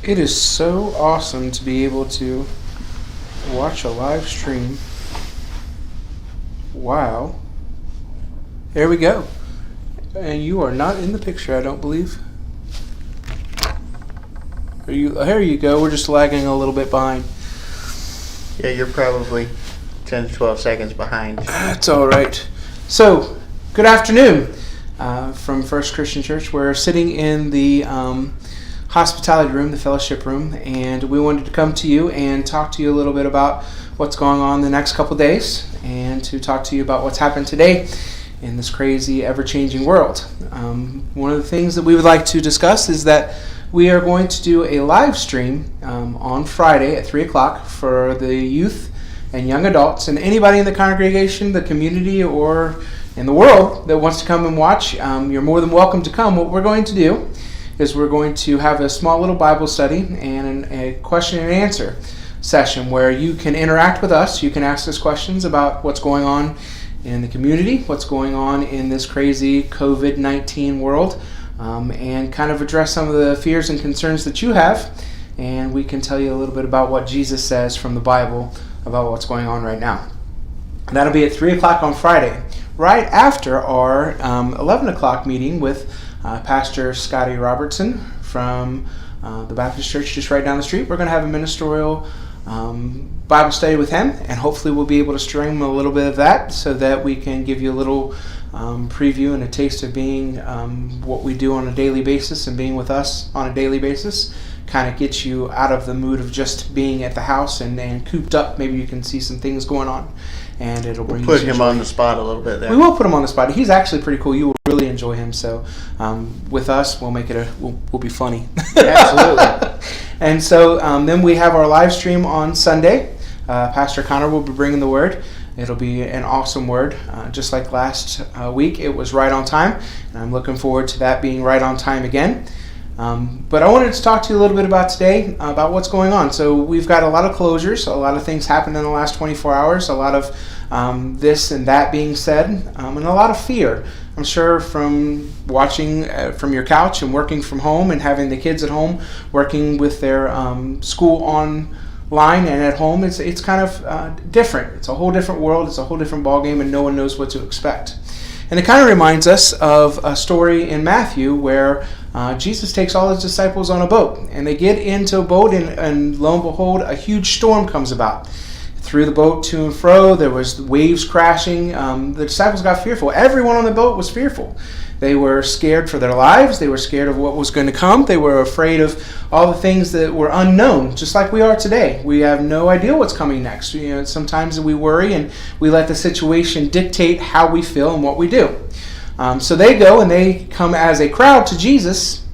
It is so awesome to be able to watch a live stream. Wow. There we go. And you are not in the picture, I don't believe. Here you go. We're just lagging a little bit behind. Yeah, you're probably 10 to 12 seconds behind. That's all right. So, good afternoon from First Christian Church. We're sitting in the hospitality room, the fellowship room, and we wanted to come to you and talk to you a little bit about what's going on the next couple days and to talk to you about what's happened today in this crazy, ever-changing world. One of the things that we would like to discuss is that we are going to do a live stream on Friday at 3 o'clock for the youth and young adults and anybody in the congregation, the community, or in the world that wants to come and watch. You're more than welcome to come. What we're going to do is we're going to have a small little Bible study and a question and answer session where you can interact with us. You can ask us questions about what's going on in the community, what's going on in this crazy COVID-19 world, and kind of address some of the fears and concerns that you have. And we can tell you a little bit about what Jesus says from the Bible about what's going on right now. And that'll be at 3 o'clock on Friday, right after our 11 o'clock meeting with Pastor Scotty Robertson from the Baptist Church just right down the street. We're going to have a ministerial Bible study with him, and hopefully we'll be able to stream a little bit of that so that we can give you a little preview and a taste of being what we do on a daily basis and being with us on a daily basis. Kind of get you out of the mood of just being at the house and cooped up. Maybe you can see some things going on, and it'll bring We'll put him on the spot a little bit there. We will put him on the spot. He's actually pretty cool. You will really enjoy him. So with us, we'll make it we'll be funny. Absolutely. And so then we have our live stream on Sunday. Pastor Connor will be bringing the word. It'll be an awesome word. Just like last week, it was right on time. And I'm looking forward to that being right on time again. But I wanted to talk to you a little bit about today, about what's going on. So we've got a lot of closures. A lot of things happened in the last 24 hours. A lot of this and that being said. And a lot of fear. I'm sure from watching from your couch and working from home and having the kids at home, working with their school online and at home, it's kind of different. It's a whole different world. It's a whole different ballgame, and no one knows what to expect. And it kind of reminds us of a story in Matthew where Jesus takes all his disciples on a boat, and they get into a boat, and lo and behold, a huge storm comes about. Threw the boat to and fro. There was waves crashing. The disciples got fearful. Everyone on the boat was fearful. They were scared for their lives. They were scared of what was going to come. They were afraid of all the things that were unknown, just like we are today. We have no idea what's coming next. Sometimes we worry and we let the situation dictate how we feel and what we do. So they go and they come as a crowd to Jesus,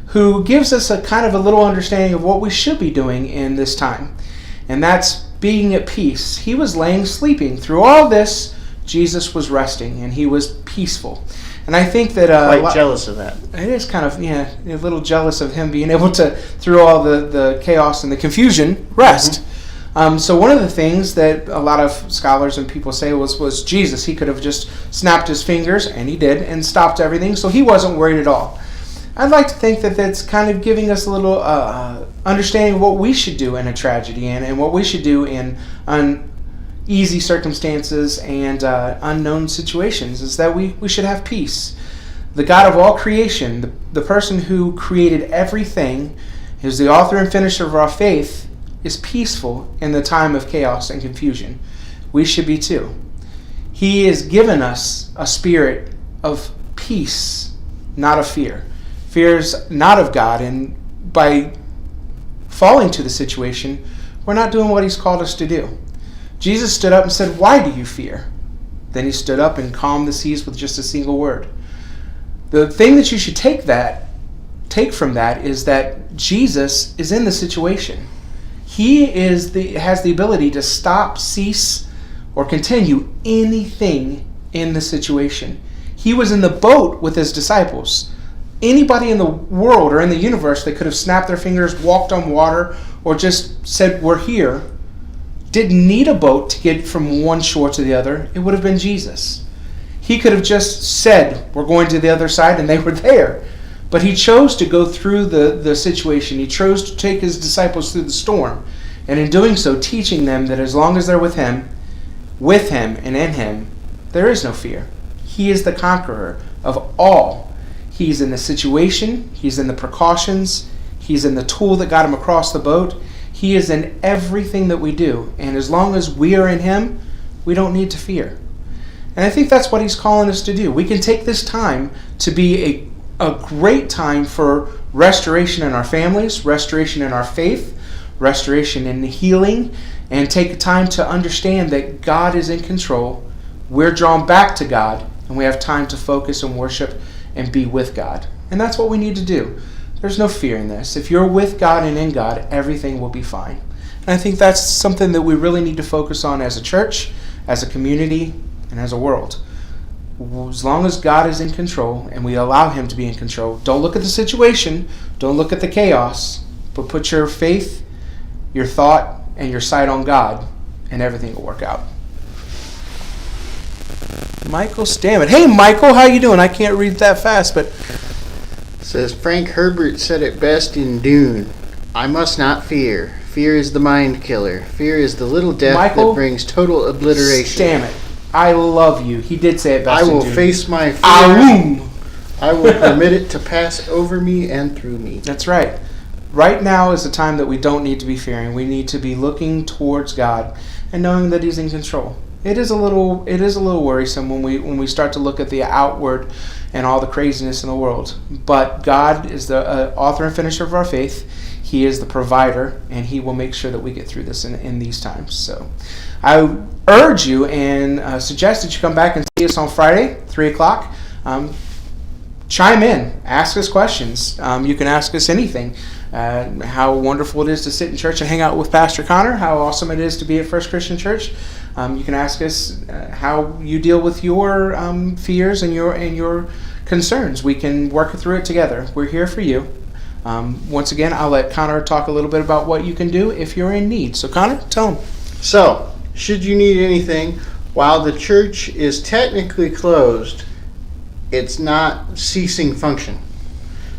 who gives us a kind of a little understanding of what we should be doing in this time. And that's being at peace. He was laying sleeping. Through all this, Jesus was resting and he was peaceful. And I think that quite jealous of that. It is kind of, a little jealous of him being able to, through all the chaos and the confusion, rest. Mm-hmm. So one of the things that a lot of scholars and people say was Jesus. He could have just snapped his fingers, and he did, and stopped everything, so he wasn't worried at all. I'd like to think that that's kind of giving us a little understanding of what we should do in a tragedy and what we should do in uneasy circumstances and unknown situations, is that we should have peace. The God of all creation, the person who created everything, is the author and finisher of our faith, is peaceful in the time of chaos and confusion. We should be too. He has given us a spirit of peace, not of fear. Fear is not of God, and by falling to the situation, we're not doing what he's called us to do. Jesus stood up and said, "Why do you fear?" Then he stood up and calmed the seas with just a single word. The thing that you should take from that is that Jesus is in the situation. He has the ability to stop, cease, or continue anything in the situation. He was in the boat with his disciples. Anybody in the world or in the universe that could have snapped their fingers, walked on water, or just said, "We're here," didn't need a boat to get from one shore to the other. It would have been Jesus. He could have just said, "We're going to the other side," and they were there. But he chose to go through the situation. He chose to take his disciples through the storm. And in doing so, teaching them that as long as they're with him and in him, there is no fear. He is the conqueror of all. He's in the situation. He's in the precautions. He's in the tool that got him across the boat. He is in everything that we do. And as long as we are in him, we don't need to fear. And I think that's what he's calling us to do. We can take this time to be a great time for restoration in our families, restoration in our faith, restoration in healing, and take time to understand that God is in control. We're drawn back to God, and we have time to focus and worship and be with God. And that's what we need to do. There's no fear in this. If you're with God and in God, everything will be fine. And I think that's something that we really need to focus on as a church, as a community, and as a world. As long as God is in control and we allow him to be in control, don't look at the situation, don't look at the chaos, but put your faith, your thought, and your sight on God, and everything will work out. Michael Stammet. Hey, Michael, how you doing? I can't read that fast, but... It says, Frank Herbert said it best in Dune. I must not fear. Fear is the mind killer. Fear is the little death Michael that brings total obliteration. Stammet. I love you. He did say it best I will in Dune. face my fear. I will permit it to pass over me and through me. That's right. Right now is the time that we don't need to be fearing. We need to be looking towards God and knowing that he's in control. It is a little worrisome when we start to look at the outward and all the craziness in the world. But God is the author and finisher of our faith. He is the provider, and he will make sure that we get through this in these times. So I urge you and suggest that you come back and see us on Friday, 3 o'clock. Chime in. Ask us questions. You can ask us anything. How wonderful it is to sit in church and hang out with Pastor Connor. How awesome it is to be at First Christian Church. You can ask us how you deal with your fears and your concerns. We can work through it together. We're here for you. Once again, I'll let Connor talk a little bit about what you can do if you're in need. So Connor, tell him. So, should you need anything, while the church is technically closed, it's not ceasing function.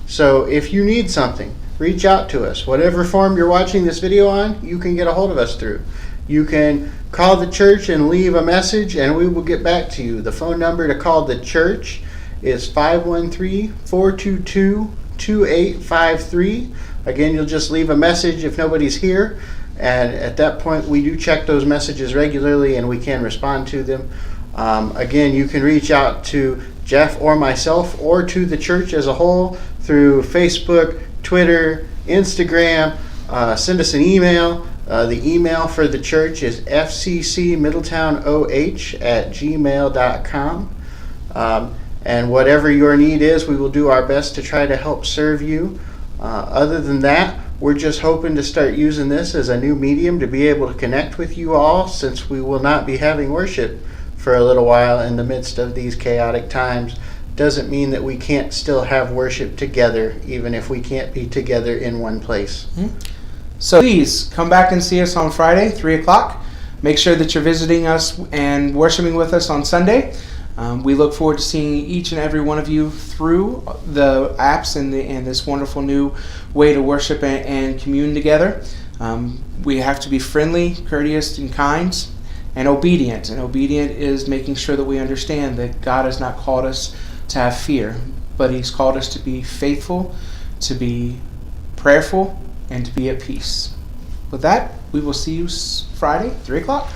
So if you need something, reach out to us. Whatever form you're watching this video on, you can get a hold of us through. You can call the church and leave a message, and we will get back to you. The phone number to call the church is 513-422-2853. Again, you'll just leave a message if nobody's here, and at that point we do check those messages regularly and we can respond to them. Again, you can reach out to Jeff or myself or to the church as a whole through Facebook, Twitter, Instagram. Send us an email. The email for the church is FCC-Middletownoh@gmail.com. And whatever your need is, we will do our best to try to help serve you. Other than that, we're just hoping to start using this as a new medium to be able to connect with you all, since we will not be having worship for a little while in the midst of these chaotic times. Doesn't mean that we can't still have worship together, even if we can't be together in one place. Mm-hmm. So please come back and see us on Friday, 3 o'clock. Make sure that you're visiting us and worshiping with us on Sunday. We look forward to seeing each and every one of you through the apps and this wonderful new way to worship and commune together. We have to be friendly, courteous, and kind, and obedient. And obedient is making sure that we understand that God has not called us to have fear, but he's called us to be faithful, to be prayerful, and to be at peace. With that, we will see you Friday, 3 o'clock.